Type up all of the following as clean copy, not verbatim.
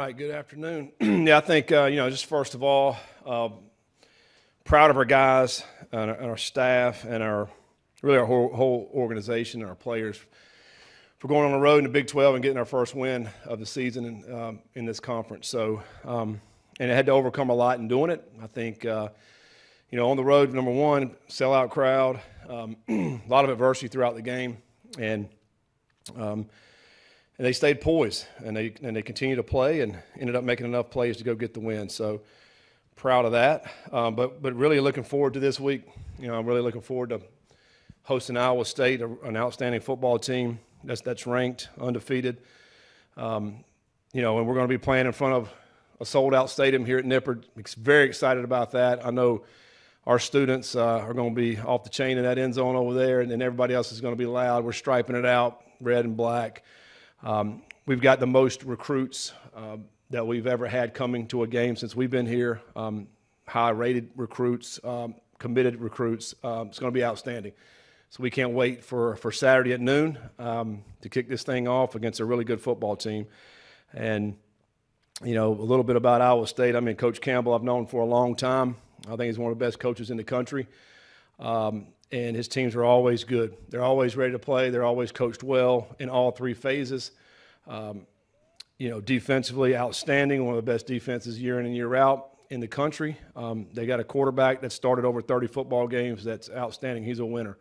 right, good afternoon. Yeah, I think, just first of all, proud of our guys and our staff and our whole organization and our players for going on the road in the Big 12 and getting our first win of the season in this conference. So, and it had to overcome a lot in doing it. I think, on the road, number one, sellout crowd, a lot of adversity throughout the game, and they stayed poised, and they continued to play and ended up making enough plays to go get the win. So proud of that. But really looking forward to this week. I'm really looking forward to hosting Iowa State, an outstanding football team that's ranked, undefeated. And we're going to be playing in front of a sold-out stadium here at Nippert. Very excited about that. I know our students are going to be off the chain in that end zone over there, and then everybody else is going to be loud. We're striping it out, red and black. We've got the most recruits that we've ever had coming to a game since we've been here, high-rated recruits, committed recruits. It's going to be outstanding. So we can't wait for Saturday at noon to kick this thing off against a really good football team. And, a little bit about Iowa State. I mean, Coach Campbell I've known for a long time. I think he's one of the best coaches in the country. And his teams are always good. They're always ready to play. They're always coached well in all three phases. Defensively outstanding, one of the best defenses year in and year out in the country. They got a quarterback that started over 30 football games that's outstanding. He's a winner.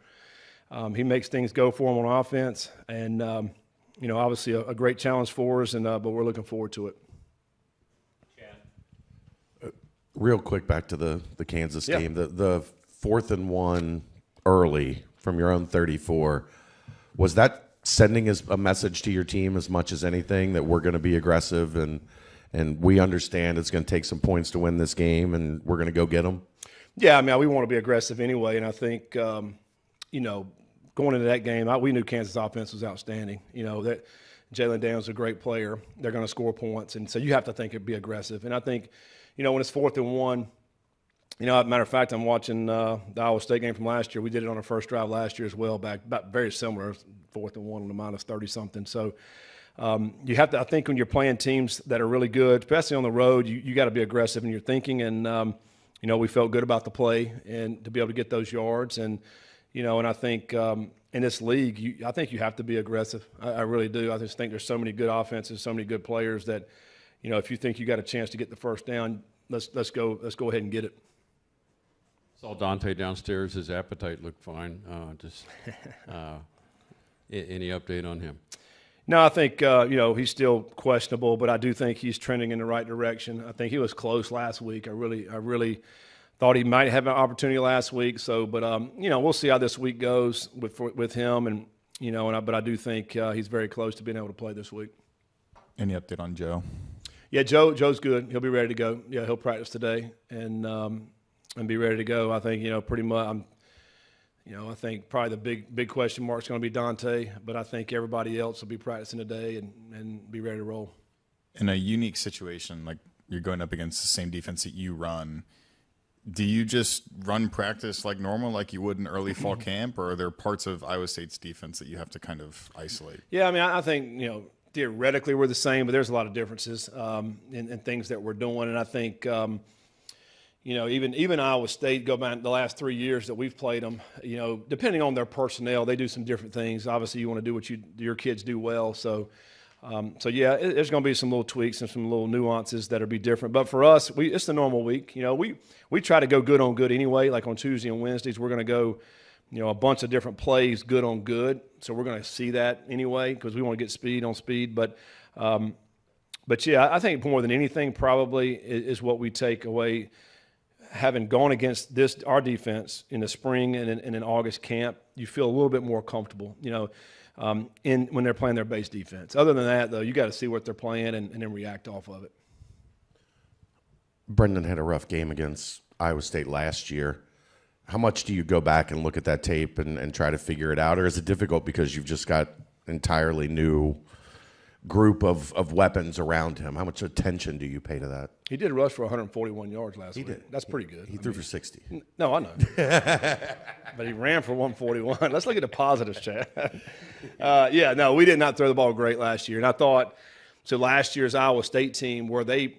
He makes things go for him on offense. And, obviously a great challenge for us, but we're looking forward to it. Real quick back to the Kansas Yeah. game. The 4th and 1 early from your own 34, was that sending a message to your team as much as anything that we're going to be aggressive and we understand it's going to take some points to win this game and we're going to go get them? Yeah, I mean, we want to be aggressive anyway, and I think, going into that game, we knew Kansas' offense was outstanding. That Jalen Daniels is a great player. They're going to score points, and so you have to think it'd be aggressive. And I think, when it's 4th and 1, matter of fact, I'm watching the Iowa State game from last year. We did it on our first drive last year as well, back very similar, 4th and 1 on the minus 30-something. So you have to – I think when you're playing teams that are really good, especially on the road, you got to be aggressive in your thinking. And, we felt good about the play and to be able to get those yards. And, and I think in this league, I think you have to be aggressive. I really do. I just think there's so many good offenses, so many good players that, if you think you got a chance to get the first down, let's go ahead and get it. Saw Dante downstairs. His appetite looked fine. Any update on him? No, I think, he's still questionable, but I do think he's trending in the right direction. I think he was close last week. I really thought he might have an opportunity last week. So, but, we'll see how this week goes with him. And, but I do think he's very close to being able to play this week. Any update on Joe? Yeah, Joe's good. He'll be ready to go. Yeah, he'll practice today and be ready to go. I think, pretty much I think probably the big question mark is going to be Dante, but I think everybody else will be practicing today and be ready to roll. In a unique situation, like you're going up against the same defense that you run, do you just run practice like normal, like you would in early fall camp, or are there parts of Iowa State's defense that you have to kind of isolate? Yeah, I mean, I think, theoretically we're the same, but there's a lot of differences in things that we're doing. And I think, even Iowa State, go back the last 3 years that we've played them, depending on their personnel, they do some different things. Obviously, you want to do what your kids do well. So yeah, there's going to be some little tweaks and some little nuances that'll be different. But for us, it's the normal week. We try to go good on good anyway. Like on Tuesday and Wednesdays, we're going to go a bunch of different plays, good on good. So we're going to see that anyway because we want to get speed on speed. But yeah, I think more than anything probably is what we take away. Having gone against our defense in the spring and in August camp, you feel a little bit more comfortable, when they're playing their base defense. Other than that, though, you got to see what they're playing and then react off of it. Brendan had a rough game against Iowa State last year. How much do you go back and look at that tape and try to figure it out, or is it difficult because you've just got entirely new group of weapons around him? How much attention do you pay to that? He did rush for 141 yards last week. Did. That's pretty good. He threw for 60. No, I know. But he ran for 141. Let's look at the positives, Chad. We did not throw the ball great last year. And I thought, So last year's Iowa State team, where they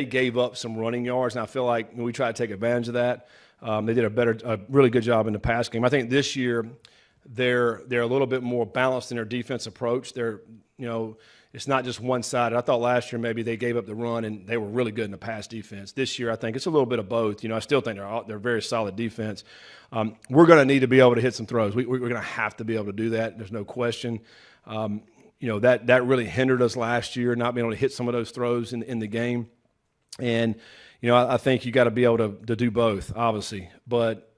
gave up some running yards, and I feel like we try to take advantage of that. They did a really good job in the pass game. I think this year they're a little bit more balanced in their defense approach. It's not just one-sided. I thought last year maybe they gave up the run and they were really good in the pass defense. This year I think it's a little bit of both. I still think they're a very solid defense. We're going to need to be able to hit some throws. We're going to have to be able to do that. There's no question. That really hindered us last year, not being able to hit some of those throws in the game. And, I think you got to be able to do both, obviously. But,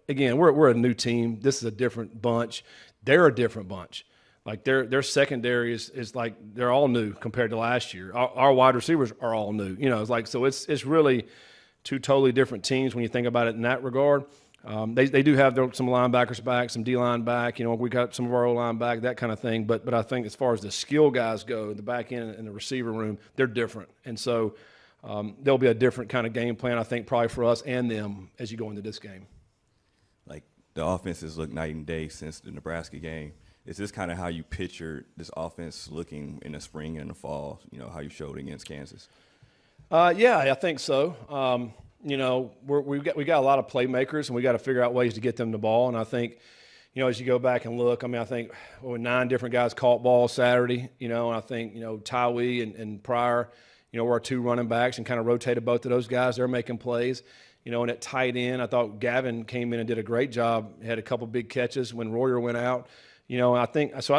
again, we're a new team. This is a different bunch. They're a different bunch. Like their secondary is like they're all new compared to last year. Our wide receivers are all new. It's really two totally different teams when you think about it in that regard. They do have some linebackers back, some D-line back. We got some of our O-line back, that kind of thing. But I think as far as the skill guys go, the back end and the receiver room, they're different. And so there'll be a different kind of game plan, I think, probably for us and them as you go into this game. Like the offenses look night and day since the Nebraska game. Is this kind of how you picture this offense looking in the spring and in the fall, how you showed against Kansas? Yeah, I think so. We got a lot of playmakers, and we got to figure out ways to get them the ball. And I think, as you go back and look, I think 9 different guys caught balls Saturday, and I think, Tywee and Pryor, were our 2 running backs and kind of rotated both of those guys. They're making plays. And at tight end, I thought Gavin came in and did a great job. He had a couple big catches when Royer went out. I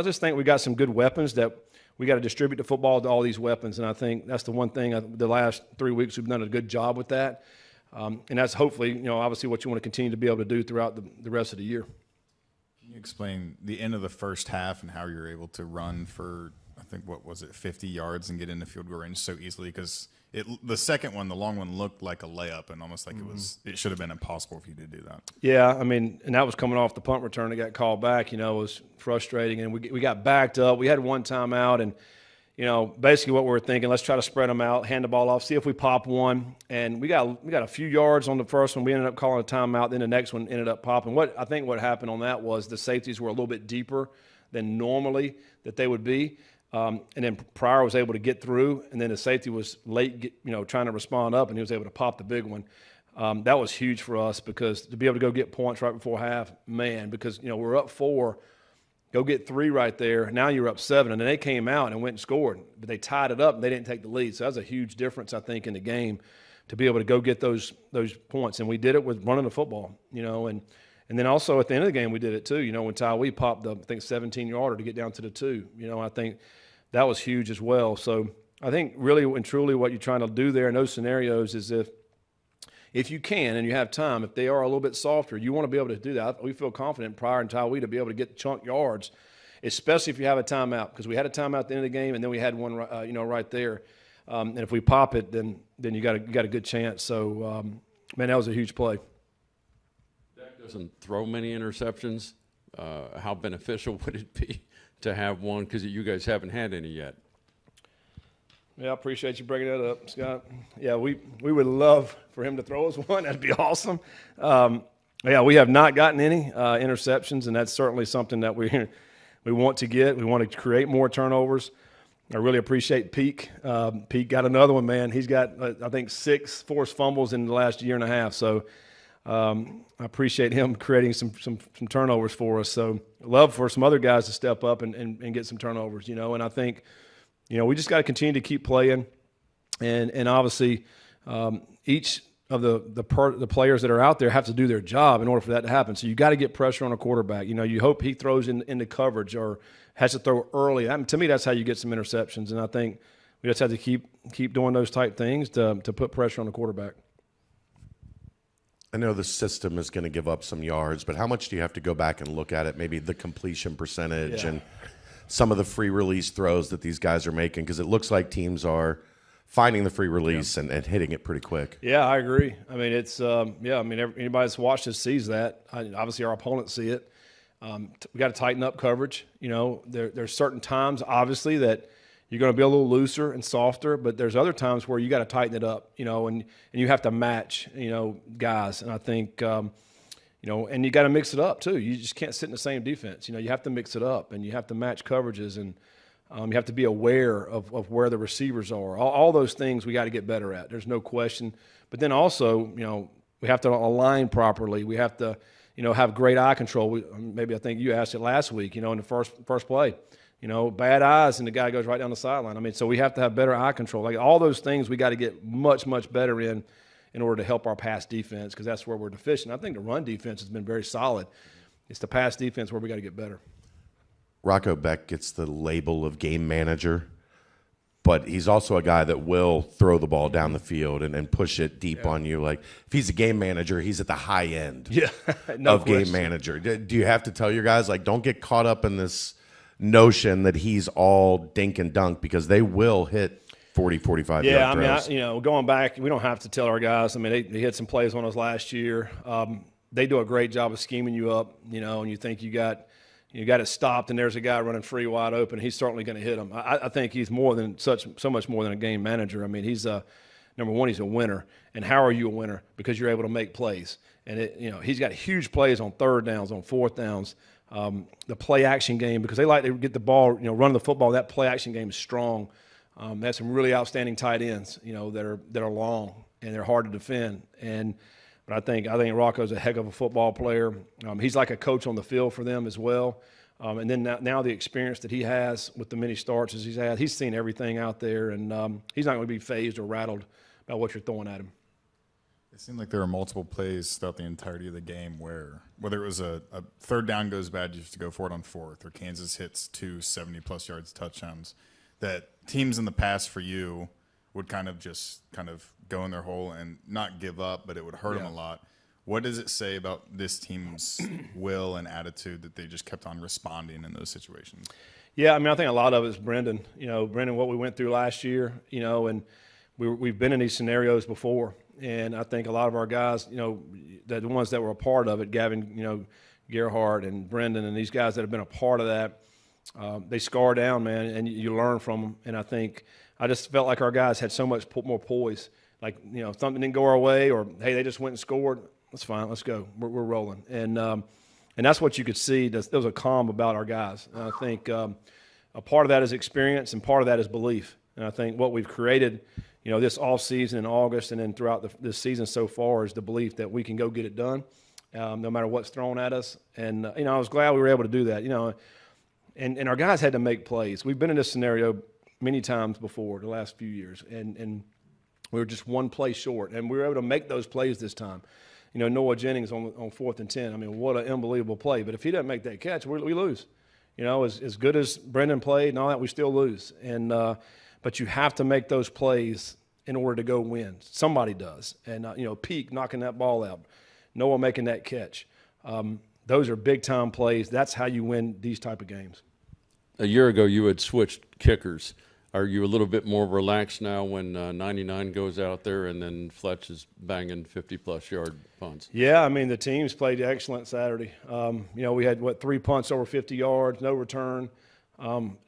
just think we got some good weapons that we got to distribute the football to all these weapons. And I think that's the one thing the last 3 weeks we've done a good job with that. And that's hopefully, obviously what you want to continue to be able to do throughout the rest of the year. Can you explain the end of the first half and how you're able to run for, I think, 50 yards and get in the field goal range so easily? Because the second one, the long one, looked like a layup and almost like it should have been impossible for you to do that. Yeah, and that was coming off the punt return that got called back. It was frustrating, and we got backed up. We had one timeout, and basically what we were thinking, let's try to spread them out, hand the ball off, see if we pop one. And we got a few yards on the first one. We ended up calling a timeout. Then the next one ended up popping. What happened on that was the safeties were a little bit deeper than normally that they would be. And then Pryor was able to get through, and then the safety was late, trying to respond up, and he was able to pop the big one. That was huge for us because to be able to go get points right before half, because we're up 4, go get 3 right there. Now you're up 7, and then they came out and went and scored, but they tied it up and they didn't take the lead. So that was a huge difference, I think, in the game to be able to go get those points, and we did it with running the football, And then also at the end of the game we did it too. When Tywee popped the, I think, 17-yarder to get down to the 2. I think that was huge as well. So I think really and truly what you're trying to do there in those scenarios is if you can and you have time, if they are a little bit softer, you want to be able to do that. We feel confident Pryor and Tywee to be able to get chunk yards, especially if you have a timeout, because we had a timeout at the end of the game and then we had one right there. And if we pop it, then you got a good chance. So that was a huge play. Dak doesn't throw many interceptions. How beneficial would it be to have one, because you guys haven't had any yet? Yeah, I appreciate you bringing that up, Scott. Yeah, we would love for him to throw us one. That'd be awesome. We have not gotten any interceptions, and that's certainly something that we want to get. We want to create more turnovers. I really appreciate Peak. Peak got another one, man. He's got, I think, 6 forced fumbles in the last year and a half. So I appreciate him creating some turnovers for us. So love for some other guys to step up and get some turnovers, And I think, we just got to continue to keep playing. And obviously each of the players that are out there have to do their job in order for that to happen. So you got to get pressure on a quarterback. You hope he throws into coverage or has to throw early. To me, that's how you get some interceptions. And I think we just have to keep doing those type things to put pressure on the quarterback. I know the system is going to give up some yards, but how much do you have to go back and look at it? Maybe the completion percentage and some of the free release throws that these guys are making, because it looks like teams are finding the free release and hitting it pretty quick. Yeah, I agree. It's anybody that's watched this sees that. Obviously, our opponents see it. We got to tighten up coverage. There's certain times, obviously, that you're going to be a little looser and softer, but there's other times where you got to tighten it up, and you have to match, guys. And I think, and you got to mix it up too. You just can't sit in the same defense. You have to mix it up, and you have to match coverages. And You have to be aware of where the receivers are. All those things we got to get better at. There's no question. But then also, we have to align properly. We have to, have great eye control. Maybe I think you asked it last week, in the first play. Bad eyes and the guy goes right down the sideline. I mean, so we have to have better eye control. Like all those things we got to get much, much better in order to help our pass defense, because that's where we're deficient. I think the run defense has been very solid. It's the pass defense where we got to get better. Rocco Beck gets the label of game manager, but he's also a guy that will throw the ball down the field and push it deep on you. Like if he's a game manager, he's at the high end No of question. game manager. Do you have to tell your guys, like, don't get caught up in this notion that he's all dink and dunk, because they will hit 40, 45 yard throws? Going back, we don't have to tell our guys. I mean, they hit some plays on us last year. They do a great job of scheming you up, and you think you got it stopped, and there's a guy running free wide open. He's certainly going to hit him. I think he's so much more than a game manager. I mean, he's number one, he's a winner. And how are you a winner? Because you're able to make plays. And he's got huge plays on third downs, on fourth downs. The play action game, because they like to get the ball, running the football. That play action game is strong. They have some really outstanding tight ends, that are long and they're hard to defend. But I think Rocco's a heck of a football player. He's like a coach on the field for them as well. And then now the experience that he has with the many starts as he's had, he's seen everything out there, and he's not going to be fazed or rattled by what you're throwing at him. It seemed like there were multiple plays throughout the entirety of the game where, whether it was a third down goes bad, you have to go for it on fourth, or Kansas hits 2 70-plus yards touchdowns, that teams in the past for you would kind of go in their hole and not give up, but it would hurt them a lot. What does it say about this team's will and attitude that they just kept on responding in those situations? Yeah, I mean, I think a lot of it is Brendan. Brendan, what we went through last year, and we've been in these scenarios before. And I think a lot of our guys, the ones that were a part of it, Gavin, Gerhardt and Brendan and these guys that have been a part of that, they scar down, man, and you learn from them. And I just felt like our guys had so much more poise. Like, if something didn't go our way, or, hey, they just went and scored, that's fine, let's go. We're rolling. And that's what you could see. There was a calm about our guys. And I think a part of that is experience, and part of that is belief. And I think what we've created, this off season in August and then throughout this season so far is the belief that we can go get it done, no matter what's thrown at us. And, I was glad we were able to do that, and our guys had to make plays. We've been in this scenario many times before the last few years, and we were just one play short, and we were able to make those plays this time. Noah Jennings on 4th and 10. I mean, what an unbelievable play. But if he doesn't make that catch, we lose. As good as Brendan played and all that, we still lose. And but you have to make those plays in order to go win. Somebody does. And, Peak knocking that ball out, Noah making that catch. Those are big-time plays. That's how you win these type of games. A year ago, you had switched kickers. Are you a little bit more relaxed now when 99 goes out there and then Fletch is banging 50-plus yard punts? Yeah, I mean, the teams played excellent Saturday. We had, 3 punts over 50 yards, no return.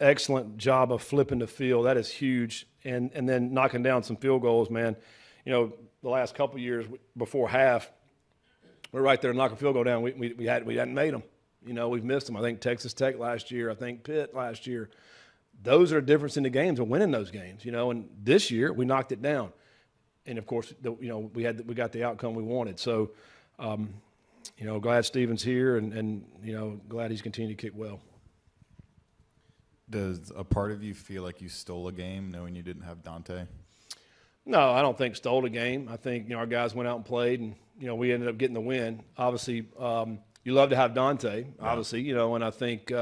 Excellent job of flipping the field. That is huge. And then knocking down some field goals, man. The last couple of years before half, we're right there knocking field goal down. We hadn't made them. We've missed them. I think Texas Tech last year. I think Pitt last year. Those are a difference in the games and winning those games, and this year we knocked it down. And of course, we got the outcome we wanted. So, glad Steven's here and glad he's continued to kick well. Does a part of you feel like you stole a game knowing you didn't have Dante? No, I don't think stole a game. I think, our guys went out and played, and, we ended up getting the win. Obviously, you love to have Dante, obviously, and I think,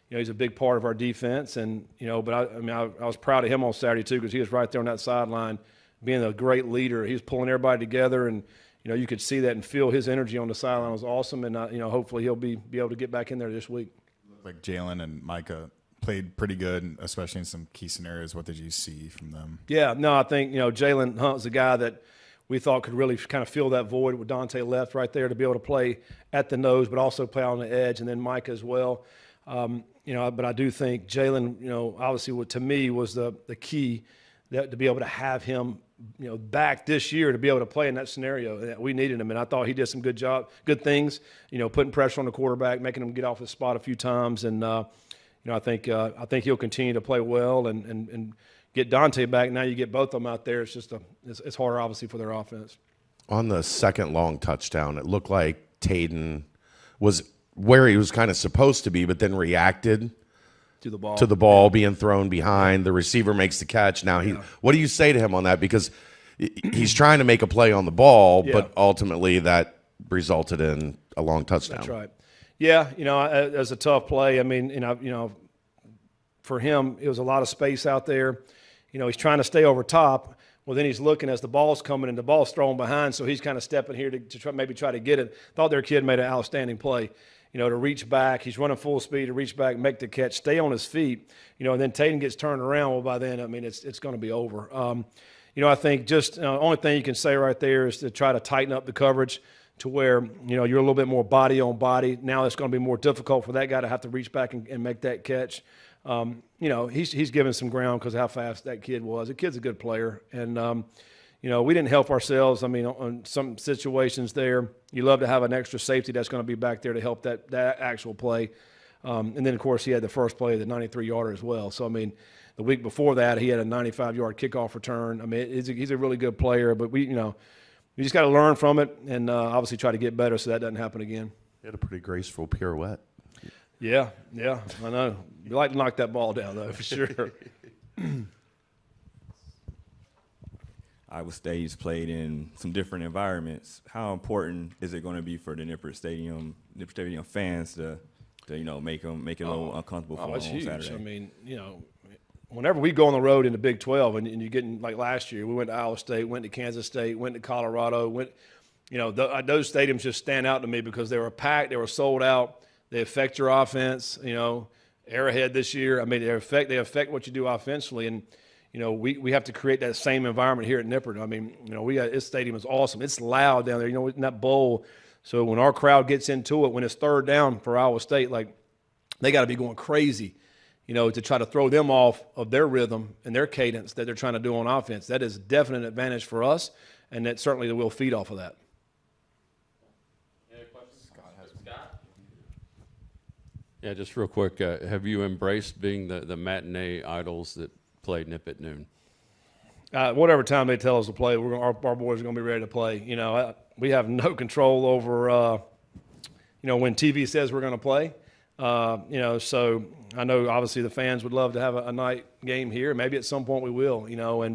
he's a big part of our defense. And, but I was proud of him on Saturday too, because he was right there on that sideline being a great leader. He was pulling everybody together, and, you could see that and feel his energy on the sideline was awesome. And, hopefully he'll be able to get back in there this week. Looked like Jalen and Micah played pretty good, especially in some key scenarios. What did you see from them? Yeah, no, I think, Jalen Hunt's a guy that we thought could really kind of fill that void with Dante left right there to be able to play at the nose, but also play on the edge, and then Micah as well. But I do think Jalen, obviously to me was the key to be able to have him, back this year to be able to play in that scenario. We needed him, and I thought he did some good things, putting pressure on the quarterback, making him get off his spot a few times. And, I think he'll continue to play well and get Dante back. Now you get both of them out there. It's just it's harder, obviously, for their offense. On the second long touchdown, it looked like Taden was where he was kind of supposed to be, but then reacted To the ball. to the ball being thrown behind. The receiver makes the catch. Now, what do you say to him on that? Because he's trying to make a play on the ball, but ultimately that resulted in a long touchdown. That's right. Yeah, it was a tough play. I mean, for him, it was a lot of space out there. He's trying to stay over top. Well, then he's looking as the ball's coming and the ball's thrown behind, so he's kind of stepping here to maybe try to get it. Thought their kid made an outstanding play, to reach back. He's running full speed to reach back, make the catch, stay on his feet, and then Tatum gets turned around. Well, by then, I mean, it's going to be over. I think just the only thing you can say right there is to try to tighten up the coverage to where, you're a little bit more body on body. Now it's going to be more difficult for that guy to have to reach back and make that catch. He's given some ground because of how fast that kid was. The kid's a good player. And, we didn't help ourselves. I mean, on some situations there, you love to have an extra safety that's going to be back there to help that actual play. And then, of course, he had the first play, the 93-yarder as well. So, I mean, the week before that, he had a 95-yard kickoff return. I mean, he's a really good player. But we just got to learn from it and obviously try to get better so that doesn't happen again. He had a pretty graceful pirouette. Yeah, I know. You like to knock that ball down, though, for sure. Iowa State's played in some different environments. How important is it going to be for the Nippert Stadium fans to make it a little uncomfortable for them on huge. Saturday? I mean, whenever we go on the road in the Big 12 and you're getting, like last year, we went to Iowa State, went to Kansas State, went to Colorado, those stadiums just stand out to me because they were packed, they were sold out. They affect your offense, Arrowhead this year. I mean, they affect what you do offensively. And, we have to create that same environment here at Nippert. I mean, this stadium is awesome. It's loud down there, in that bowl. So when our crowd gets into it, when it's third down for Iowa State, like they got to be going crazy, to try to throw them off of their rhythm and their cadence that they're trying to do on offense. That is a definite advantage for us, and that certainly we'll feed off of that. Yeah, just real quick, have you embraced being the matinee idols that play Nip at noon? Whatever time they tell us to play, our boys are going to be ready to play. We have no control over, when TV says we're going to play. So I know obviously the fans would love to have a night game here. Maybe at some point we will,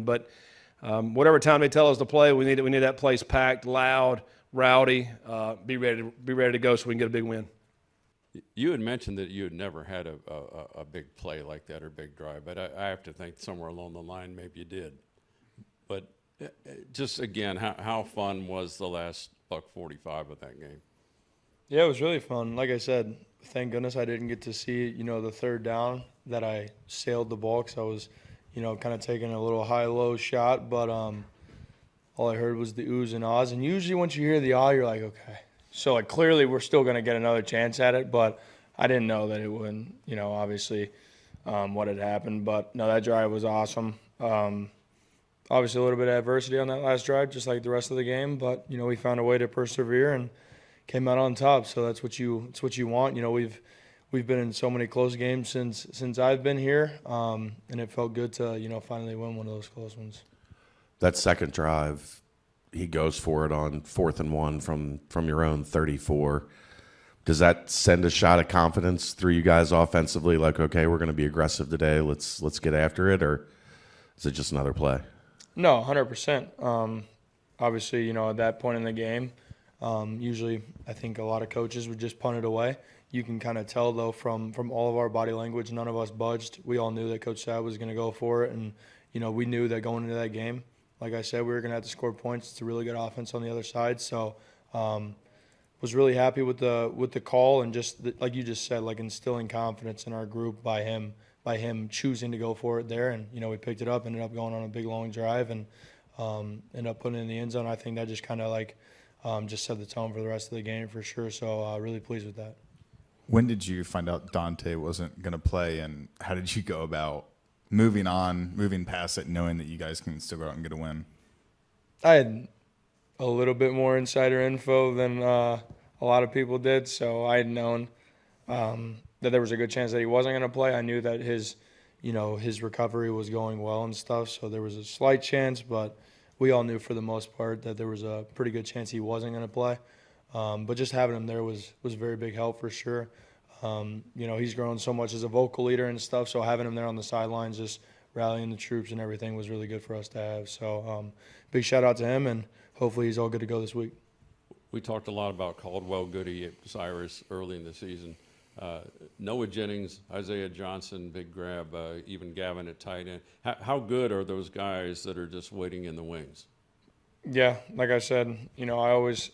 but whatever time they tell us to play, we need that place packed, loud, rowdy, be ready to go so we can get a big win. You had mentioned that you had never had a big play like that or big drive, but I have to think somewhere along the line maybe you did. But just again, how fun was the last $1:45 of that game? Yeah, it was really fun. Like I said, thank goodness I didn't get to see, the third down that I sailed the ball because I was, kind of taking a little high-low shot. But all I heard was the oohs and ahs. And usually once you hear the ah, you're like, okay. So, clearly we're still going to get another chance at it, but I didn't know that it would, obviously what had happened. But, no, that drive was awesome. Obviously a little bit of adversity on that last drive, just like the rest of the game. But, we found a way to persevere and came out on top. So that's what you want. We've been in so many close games since I've been here, and it felt good to, finally win one of those close ones. That second drive, he goes for it on 4th and 1 from your own 34. Does that send a shot of confidence through you guys offensively? Like, okay, we're going to be aggressive today. Let's get after it, or is it just another play? No, 100%. Obviously, at that point in the game, usually I think a lot of coaches would just punt it away. You can kind of tell though from all of our body language, none of us budged. We all knew that Coach Sad was going to go for it, and we knew that going into that game. Like I said, we were going to have to score points. It's a really good offense on the other side. So was really happy with the call and just like you just said, like instilling confidence in our group by him choosing to go for it there. And, we picked it up, ended up going on a big long drive and ended up putting it in the end zone. I think that just kind of just set the tone for the rest of the game for sure. So really pleased with that. When did you find out Dante wasn't going to play, and how did you go about moving past it, knowing that you guys can still go out and get a win? I had a little bit more insider info than a lot of people did, so I had known. that there was a good chance that he wasn't going to play. I knew that his recovery was going well and stuff, so there was a slight chance, but we all knew for the most part that there was a pretty good chance he wasn't going to play. But just having him there was a very big help for sure. He's grown so much as a vocal leader and stuff, so having him there on the sidelines, just rallying the troops and everything was really good for us to have. So big shout out to him, and hopefully he's all good to go this week. We talked a lot about Caldwell, Goody, Cyrus early in the season. Noah Jennings, Isaiah Johnson, big grab, even Gavin at tight end. How good are those guys that are just waiting in the wings? Yeah, like I said, I always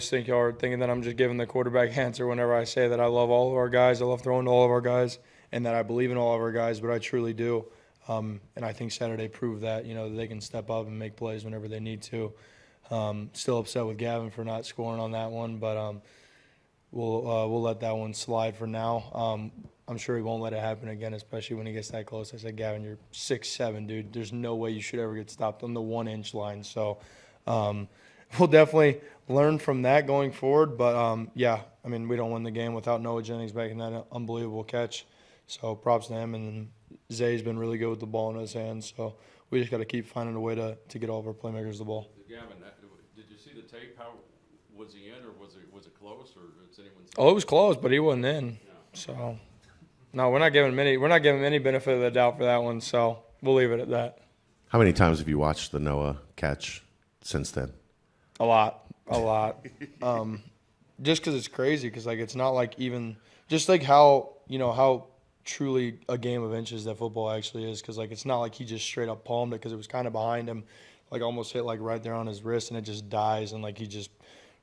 think y'all are thinking that I'm just giving the quarterback answer whenever I say that I love all of our guys, I love throwing to all of our guys, and that I believe in all of our guys, but I truly do. And I think Saturday proved that, that they can step up and make plays whenever they need to. Still upset with Gavin for not scoring on that one, but we'll let that one slide for now. I'm sure he won't let it happen again, especially when he gets that close. I said, Gavin, you're 6'7", dude. There's no way you should ever get stopped on the 1-inch line. So we'll definitely learn from that going forward. But, we don't win the game without Noah Jennings making that unbelievable catch. So props to him. And Zay's been really good with the ball in his hands. So we just got to keep finding a way to get all of our playmakers the ball. Gavin, did you see the tape? How was he in, or was it close, or did anyone see? Oh, it was close, but he wasn't in. Yeah. So, no, we're not giving him any benefit of the doubt for that one. So we'll leave it at that. How many times have you watched the Noah catch since then? A lot. Just because it's crazy, because it's not like even just like how truly a game of inches that football actually is, because it's not like he just straight up palmed it, because it was kind of behind him, almost hit right there on his wrist, and it just dies, and he just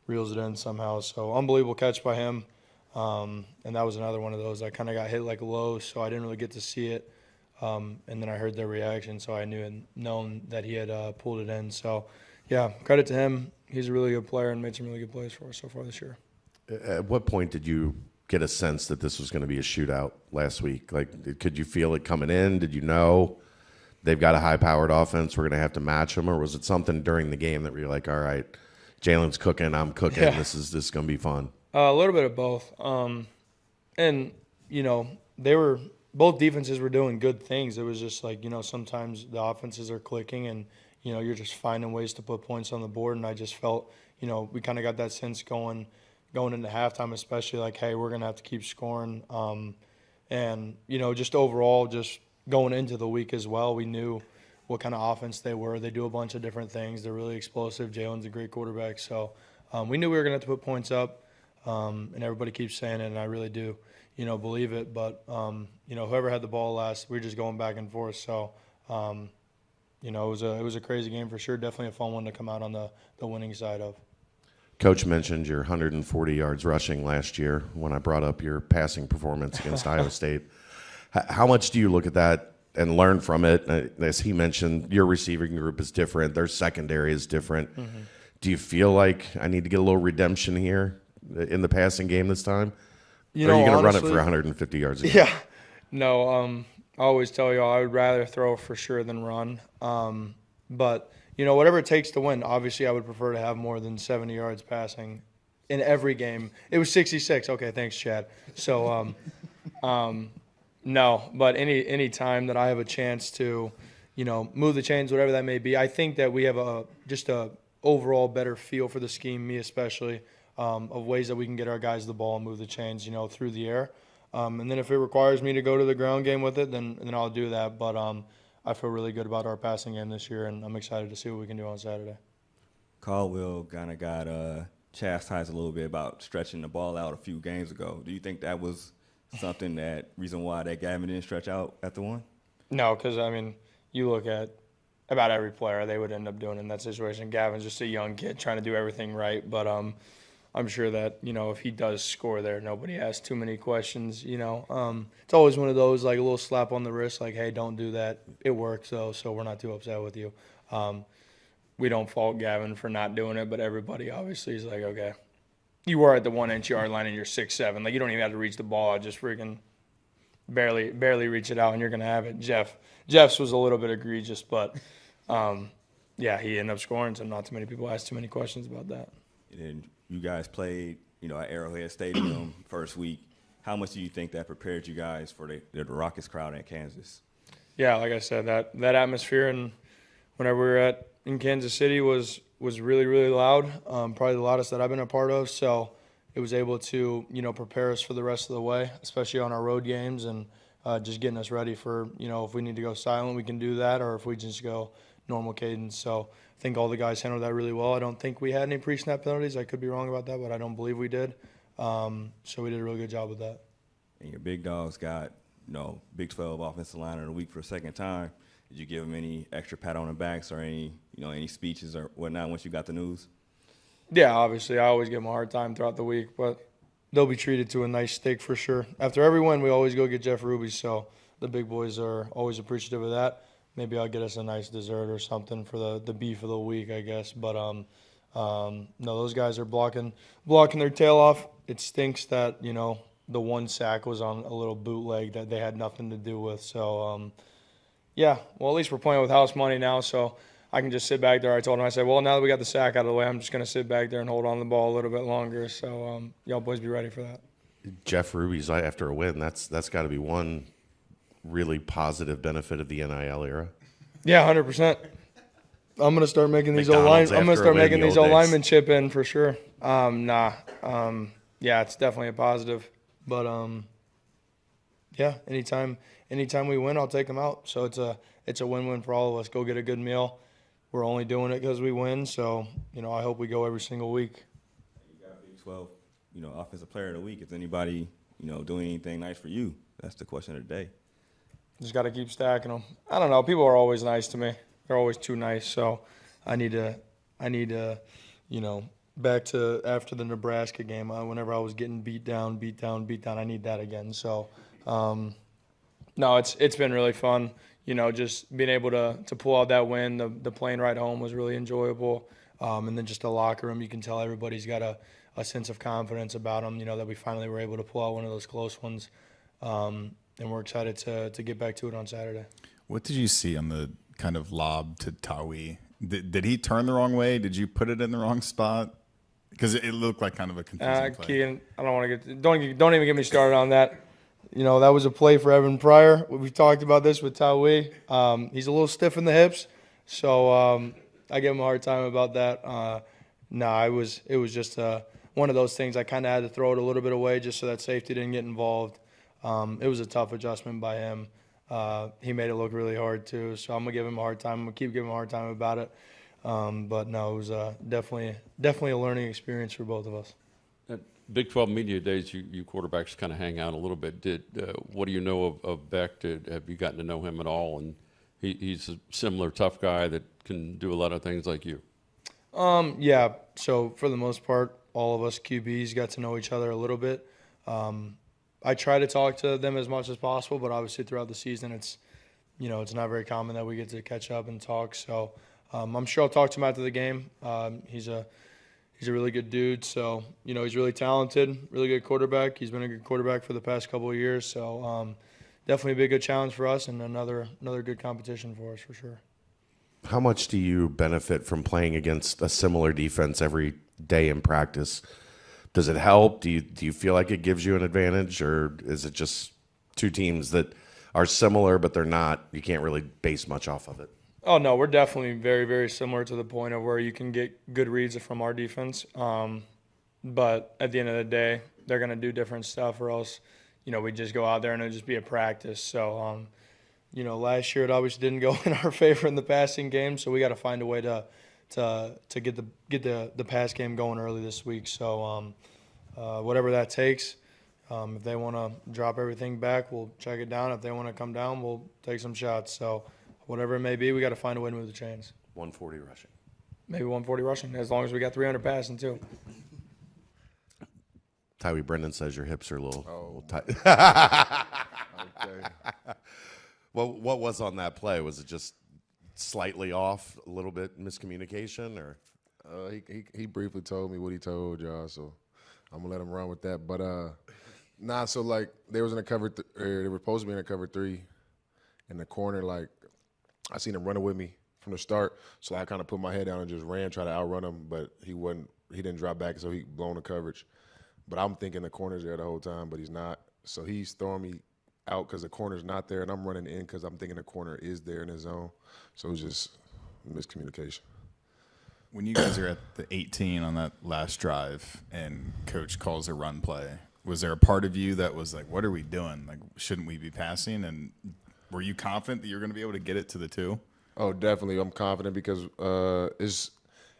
reels it in somehow. So unbelievable catch by him. And that was another one of those. I kind of got hit low, so I didn't really get to see it. And then I heard their reaction, so I known that he had pulled it in. So, yeah, credit to him. He's a really good player and made some really good plays for us so far this year. At what point did you get a sense that this was going to be a shootout last week? Could you feel it coming in? Did you know they've got a high-powered offense, we're going to have to match them? Or was it something during the game that were like, all right, Jalen's cooking, I'm cooking, Yeah. this is going to be fun? A little bit of both. Both defenses were doing good things. It was just sometimes the offenses are clicking and, you're just finding ways to put points on the board. And I just felt, we kind of got that sense going into halftime, especially hey, we're going to have to keep scoring. Just overall, just going into the week as well, we knew what kind of offense they were. They do a bunch of different things. They're really explosive. Jalen's a great quarterback. So we knew we were going to have to put points up. And everybody keeps saying it, and I really do, believe it. But, whoever had the ball last, we were just going back and forth. So, it was a crazy game for sure. Definitely a fun one to come out on the winning side of. Coach mentioned your 140 yards rushing last year when I brought up your passing performance against Iowa State. How much do you look at that and learn from it? As he mentioned, your receiving group is different. Their secondary is different. Mm-hmm. Do you feel like I need to get a little redemption here in the passing game this time? Or are you going to run it for 150 yards again? Yeah. No, I always tell y'all I would rather throw for sure than run. But, whatever it takes to win, obviously I would prefer to have more than 70 yards passing in every game. It was 66. Okay, thanks, Chad. So, no, but any time that I have a chance to, move the chains, whatever that may be, I think that we have just a overall better feel for the scheme, me especially, of ways that we can get our guys the ball and move the chains, through the air. And then if it requires me to go to the ground game with it, then I'll do that. But I feel really good about our passing game this year, and I'm excited to see what we can do on Saturday. Caldwell kind of got chastised a little bit about stretching the ball out a few games ago. Do you think that was reason why that Gavin didn't stretch out at the one? No, because, you look at about every player, they would end up doing in that situation. Gavin's just a young kid trying to do everything right, but I'm sure that, if he does score there, nobody asks too many questions, It's always one of those, a little slap on the wrist, hey, don't do that. It works, though, so we're not too upset with you. We don't fault Gavin for not doing it, but everybody obviously is okay. You were at the 1-inch yard line and you're 6'7". You don't even have to reach the ball. I just freaking barely reach it out, and you're going to have it. Jeff's was a little bit egregious, but, yeah, he ended up scoring, so not too many people asked too many questions about that. And you guys played, at Arrowhead Stadium first week. how much do you think that prepared you guys for the Rockets crowd in Kansas? Yeah, like I said, that atmosphere and whenever we were in Kansas City was really, really loud. Probably the loudest that I've been a part of. So it was able to, prepare us for the rest of the way, especially on our road games, and just getting us ready for, if we need to go silent, we can do that, or if we just go normal cadence. So I think all the guys handled that really well. I don't think we had any pre-snap penalties. I could be wrong about that, but I don't believe we did. So we did a really good job with that. And your big dogs got, Big 12 offensive line of the week for a second time. Did you give them any extra pat on the backs or any speeches or whatnot once you got the news? Yeah, obviously, I always give them a hard time throughout the week, but they'll be treated to a nice steak for sure. After every win, we always go get Jeff Ruby, so the big boys are always appreciative of that. Maybe I'll get us a nice dessert or something for the beef of the week, I guess. But no, those guys are blocking their tail off. It stinks that the one sack was on a little bootleg that they had nothing to do with. So yeah, well, at least we're playing with house money now, so I can just sit back there. I told him, I said, well, now that we got the sack out of the way, I'm just going to sit back there and hold on to the ball a little bit longer. So y'all boys be ready for that. Jeff Ruby's after a win. That's got to be one really positive benefit of the NIL era. Yeah, 100%. I'm gonna start making these old McDonald's line. I'm gonna after start a win, making the these old old days. linemen chip in for sure. Yeah, it's definitely a positive. But yeah, anytime we win, I'll take them out. So it's a win-win for all of us. Go get a good meal. We're only doing it because we win. So I hope we go every single week. You got Big 12, offensive player of the week. Is anybody, doing anything nice for you? That's the question of the day. Just got to keep stacking them. I don't know. People are always nice to me. They're always too nice. So I need to, back to after the Nebraska game, whenever I was getting beat down, I need that again. So, no, it's been really fun. Just being able to pull out that win. The plane ride home was really enjoyable. And then just the locker room, you can tell everybody's got a sense of confidence about them, that we finally were able to pull out one of those close ones. And we're excited to get back to it on Saturday. What did you see on the kind of lob to Tawi? Did he turn the wrong way? Did you put it in the wrong spot? Because it looked like kind of a confusing play. Keegan, I don't want to don't even get me started on that. That was a play for Evan Pryor. We've talked about this with Tawi. He's a little stiff in the hips, so I give him a hard time about that. It was just one of those things. I kind of had to throw it a little bit away just so that safety didn't get involved. It was a tough adjustment by him. He made it look really hard too, so I'm gonna give him a hard time. I'm gonna keep giving him a hard time about it. But no, it was definitely a learning experience for both of us. At Big 12 media days, you quarterbacks kind of hang out a little bit. What do you know of Beck? Have you gotten to know him at all? And he's a similar tough guy that can do a lot of things like you. Yeah. So for the most part, all of us QBs got to know each other a little bit. I try to talk to them as much as possible, but obviously throughout the season, it's not very common that we get to catch up and talk. So I'm sure I'll talk to him after the game. He's a really good dude. So he's really talented, really good quarterback. He's been a good quarterback for the past couple of years. So definitely be a good challenge for us and another good competition for us for sure. How much do you benefit from playing against a similar defense every day in practice? Does it help? Do you feel like it gives you an advantage, or is it just two teams that are similar but they're not? You can't really base much off of it. Oh no, we're definitely very, very similar to the point of where you can get good reads from our defense. But at the end of the day, they're going to do different stuff, or else we just go out there and it'll just be a practice. So last year it obviously didn't go in our favor in the passing game, so we got to find a way to get the pass game going early this week. So whatever that takes. If they want to drop everything back, we'll check it down. If they want to come down, we'll take some shots. So whatever it may be, we got to find a way to move the chains. 140 rushing. Maybe 140 rushing, as long as we got 300 passing too. Tyree Brendan says your hips are a little tight. Okay. Well, what was on that play? Was it just slightly off, a little bit miscommunication, or? He briefly told me what he told y'all, so I'm gonna let him run with that. But so like they was in a cover, they were supposed to be in a cover 3, in the corner. Like I seen him running with me from the start, so I kind of put my head down and just ran, try to outrun him, but he didn't drop back, so he blown the coverage. But I'm thinking the corner's there the whole time, but he's not. So he's throwing me out because the corner's not there, and I'm running in because I'm thinking the corner is there in his zone. So it was just miscommunication. When you guys are at the 18 on that last drive and coach calls a run play, was there a part of you that was like, what are we doing? Like, shouldn't we be passing? And were you confident that you're going to be able to get it to the 2? Oh, definitely. I'm confident because it's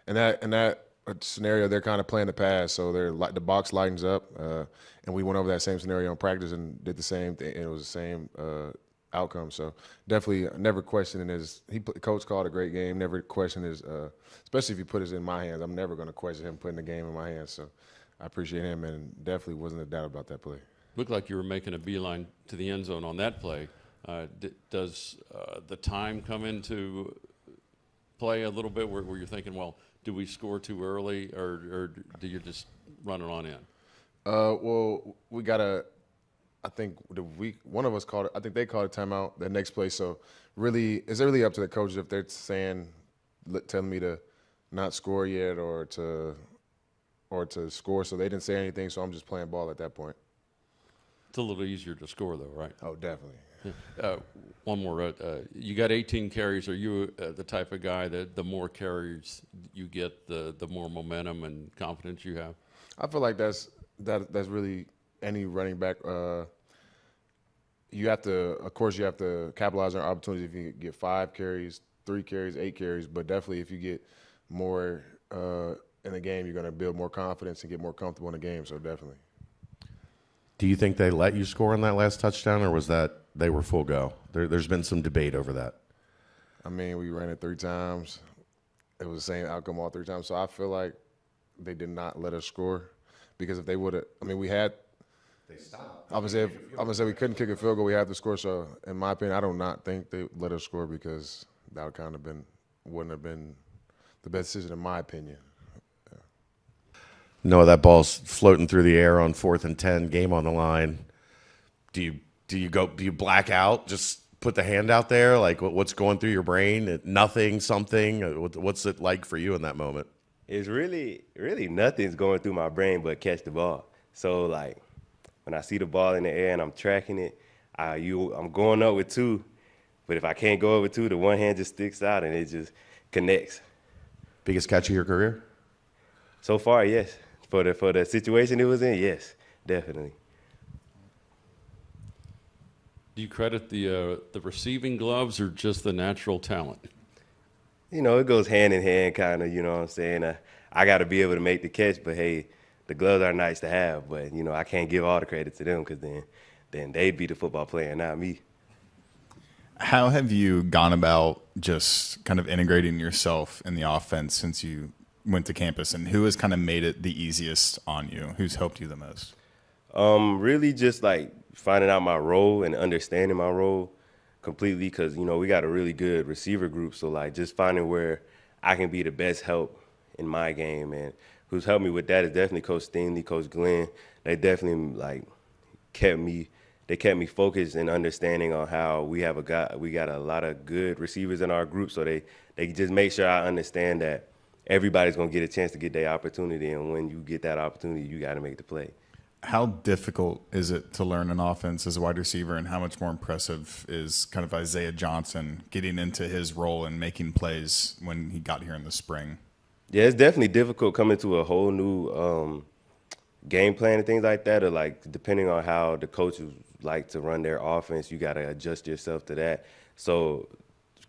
in that scenario they're kind of playing the pass, so they're the box lightens up, and we went over that same scenario in practice and did the same thing. And it was the same outcome. So definitely never questioning his. Coach called a great game. Never question his, especially if he put it in my hands. I'm never going to question him putting the game in my hands. So I appreciate him, and definitely wasn't a doubt about that play. Looked like you were making a beeline to the end zone on that play. Does the time come into play a little bit where you're thinking, well, do we score too early, or do you just run it on in? Well, we got a. I think one of us called it. I think they called a timeout the next play. So really, it's really up to the coaches if they're telling me to not score yet or to score. So they didn't say anything. So I'm just playing ball at that point. It's a little easier to score, though, right? Oh, definitely. One more. You got 18 carries. Are you the type of guy that the more carries you get, the more momentum and confidence you have? I feel like that's really any running back. You have to, of course, you have to capitalize on opportunities if you get 5 carries, 3 carries, 8 carries. But definitely, if you get more in the game, you're going to build more confidence and get more comfortable in the game. So definitely. Do you think they let you score on that last touchdown, or was that they were full go? There's been some debate over that. I mean, we ran it 3 times. It was the same outcome all 3 times. So I feel like they did not let us score because if they would have, I mean, we had. They stopped. I'm gonna say we couldn't kick a field goal. We had to score. So in my opinion, I do not think they let us score because that wouldn't have been the best decision in my opinion. No, that ball's floating through the air on 4th and 10, game on the line. Do you black out? Just put the hand out there? Like what's going through your brain? Nothing, something? What's it like for you in that moment? It's really nothing's going through my brain but catch the ball. So like when I see the ball in the air and I'm tracking it, I'm going up with 2, but if I can't go up with 2, the one hand just sticks out and it just connects. Biggest catch of your career? So far, yes. For the situation it was in, yes, definitely. Do you credit the receiving gloves or just the natural talent? You know, it goes hand in hand, kind of. You know what I'm saying? I got to be able to make the catch, but hey, the gloves are nice to have. But you know, I can't give all the credit to them because then they'd be the football player, not me. How have you gone about just kind of integrating yourself in the offense since you went to campus, and who has kind of made it the easiest on you? Who's helped you the most? Really just like finding out my role and understanding my role completely because, you know, we got a really good receiver group. So, like, just finding where I can be the best help in my game. And who's helped me with that is definitely Coach Stingley, Coach Glenn. They definitely, like, kept me focused and understanding on how we got a lot of good receivers in our group. So they just make sure I understand that everybody's going to get a chance to get their opportunity, and when you get that opportunity, you got to make the play. How difficult is it to learn an offense as a wide receiver, and how much more impressive is kind of Isaiah Johnson getting into his role and making plays when he got here in the spring? Yeah, it's definitely difficult coming to a whole new game plan and things like that, or like depending on how the coaches like to run their offense, you got to adjust yourself to that. So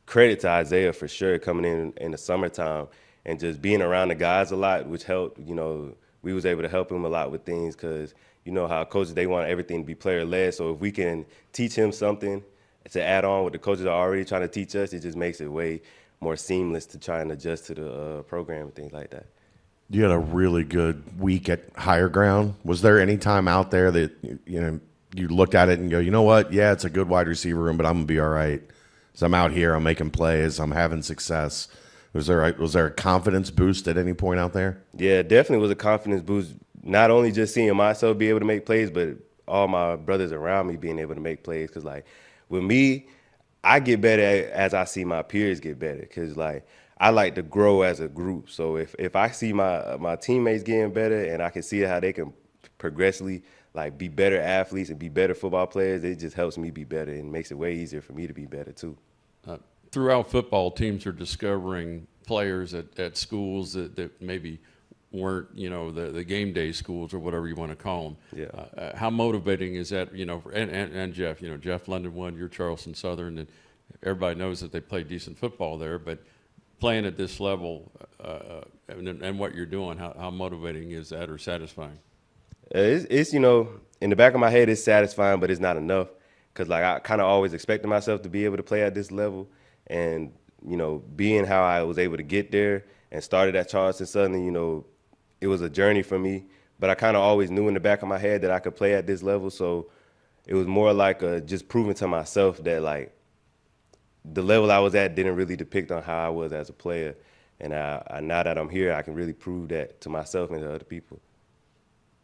credit to Isaiah for sure coming in the summertime and just being around the guys a lot, which helped. You know, we was able to help him a lot with things because you know how coaches, they want everything to be player-led. So if we can teach him something to add on what the coaches are already trying to teach us, it just makes it way more seamless to try and adjust to the program and things like that. You had a really good week at Higher Ground. Was there any time out there that you looked at it and go, you know what? Yeah, it's a good wide receiver room, but I'm gonna be all right. So I'm out here, I'm making plays, I'm having success. Was there a confidence boost at any point out there? Yeah, definitely was a confidence boost. Not only just seeing myself be able to make plays, but all my brothers around me being able to make plays. Because, like, with me, I get better as I see my peers get better. Because, like, I like to grow as a group. So if I see my teammates getting better and I can see how they can progressively, like be better athletes and be better football players, it just helps me be better and makes it way easier for me to be better too. Throughout football, teams are discovering players at schools that maybe weren't, you know, the game day schools or whatever you want to call them. Yeah. How motivating is that, you know, and Jeff, you know, Jeff London won, you're Charleston Southern, and everybody knows that they play decent football there, but playing at this level and what you're doing, how motivating is that or satisfying? It's, you know, in the back of my head, it's satisfying, but it's not enough because, like, I kind of always expected myself to be able to play at this level. And, you know, being how I was able to get there and started at Charleston Southern, you know, it was a journey for me. But I kind of always knew in the back of my head that I could play at this level. So it was more like just proving to myself that, like, the level I was at didn't really depict on how I was as a player. And now that I'm here, I can really prove that to myself and to other people.